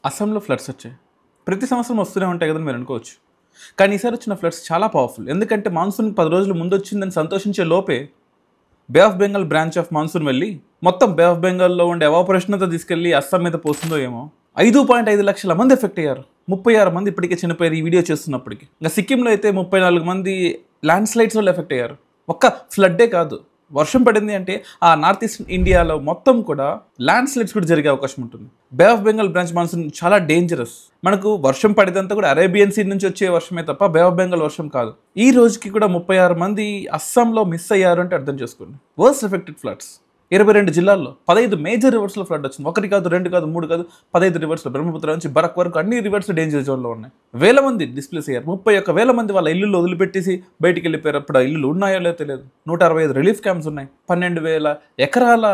అస్సాంలో ఫ్లడ్స్ వచ్చాయి. ప్రతి సంవత్సరం వస్తూనే ఉంటాయి కదని మీరు అనుకోవచ్చు. కానీ ఈసారి వచ్చిన ఫ్లడ్స్ చాలా పవర్ఫుల్. ఎందుకంటే మాన్సూన్ 10 రోజులు ముందు వచ్చిందని సంతోషించే లోపే bay of Bengal branch of monsoon వెళ్ళి మొత్తం బే ఆఫ్ బెంగాల్లో ఉండే ఎవాపరేషన్ అంతా తీసుకెళ్ళి అస్సాం మీద పోస్తుందో ఏమో. 5.5 లక్షల మంది ఎఫెక్ట్ అయ్యారు. 36 మంది ఇప్పటికే చనిపోయారు ఈ వీడియో చేస్తున్నప్పటికీ. ఇంకా సిక్కింలో అయితే 34 మంది ల్యాండ్ స్లైడ్స్ వల్ల ఎఫెక్ట్ అయ్యారు. ఒక్క ఫ్లడ్డే కాదు, వర్షం పడింది అంటే ఆ నార్త్ ఈస్ట్ ఇండియాలో మొత్తం కూడా ల్యాండ్ స్లైడ్స్ కూడా జరిగే అవకాశం ఉంటుంది. బే ఆఫ్ బెంగాల్ బ్రాంచ్ మాన్సూన్ చాలా డేంజరస్. మనకు వర్షం పడేదంతా కూడా అరేబియన్ సీ నుంచి వచ్చే వర్షమే తప్ప బే ఆఫ్ బెంగాల్ వర్షం కాదు. ఈ రోజుకి కూడా 36 మంది అస్సాంలో మిస్ అయ్యారు అంటే అర్థం చేసుకోండి. వర్స్ట్ ఎఫెక్టెడ్ ఫ్లడ్స్ 22 జిల్లాల్లో 15 మేజర్ రివర్స్లో ఫ్లడ్ వచ్చింది. 1 కాదు, 2 కాదు, 3 కాదు, 15 రివర్స్లో. బ్రహ్మపుత్ర నుంచి బరక్ వరకు అన్ని రివర్స్ డేంజర్ జోన్లో ఉన్నాయి. వేల మంది డిస్ప్లేస్ అయ్యారు. 31,000 మంది వాళ్ళ ఇల్లు వదిలిపెట్టేసి బయటికి వెళ్ళిపోయారు. అప్పుడు ఆ ఇల్లు ఉన్నాయో లేదో తెలియదు. 165 రిలీఫ్ క్యాంప్స్ ఉన్నాయి. 12,000 ఎకరాల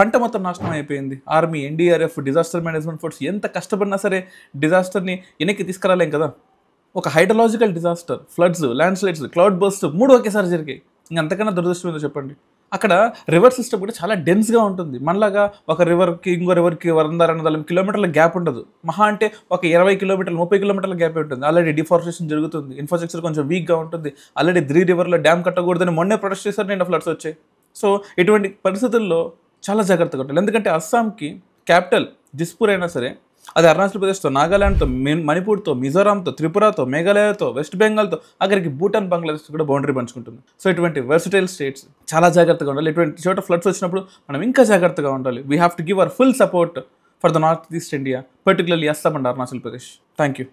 పంట మొత్తం నాశనం అయిపోయింది. Army, NDRF, disaster management force ఎంత కష్టపడినా సరే డిజాస్టర్ని వెనక్కి తీసుకురాలేం కదా. ఒక hydrological disaster, floods, land slides, cloud burst 3 ఒకేసారి జరిగాయి. ఇంకంతకన్నా దురదృష్టం ఏదో చెప్పండి. అక్కడ రివర్ సిస్టమ్ కూడా చాలా డెన్స్గా ఉంటుంది. మనలాగా ఒక రివర్కి ఇంకో రివర్కి 140 కిలోమీటర్ల గ్యాప్ ఉండదు. మహా అంటే ఒక 20 కిలోమీటర్లు, 30 కిలోమీటర్ల గ్యాప్ ఉంటుంది. ఆల్రెడీ డిఫారెస్టేషన్ జరుగుతుంది. ఇన్ఫ్రాస్ట్రక్చర్ కొంచెం వీక్గా ఉంటుంది. ఆల్రెడీ 3 రివర్లో డ్యామ్ కట్టకూడదని మొన్నే ప్రొటెస్ట్ చేశారు, నిన్న ఫ్లడ్స్ వచ్చాయి. సో ఇటువంటి పరిస్థితుల్లో చాలా జాగ్రత్తగా ఉండాలి. ఎందుకంటే అస్సాంకి క్యాపిటల్ దిస్పూర్ అయినా సరే అది అరుణాచల్ ప్రదేశ్తో, నాగాలాండ్తో, మణిపూర్తో, మిజోరాంతో, త్రిపురతో, మేఘాలయతో, వెస్ట్ బెంగాల్తో, అక్కడికి భూటాన్, బంగ్లాదేశ్ కూడా బౌండరీ పంచుకుంటుంది. సో ఇటువంటి వెర్సటైల్ స్టేట్స్ చాలా జాగ్రత్తగా ఉండాలి. ఇటువంటి చోట ఫ్లడ్స్ వచ్చినప్పుడు మనం ఇంకా జాగ్రత్తగా ఉండాలి. We have to give our full support for the north east India, particularly Assam and Arunachal Pradesh. Thank you.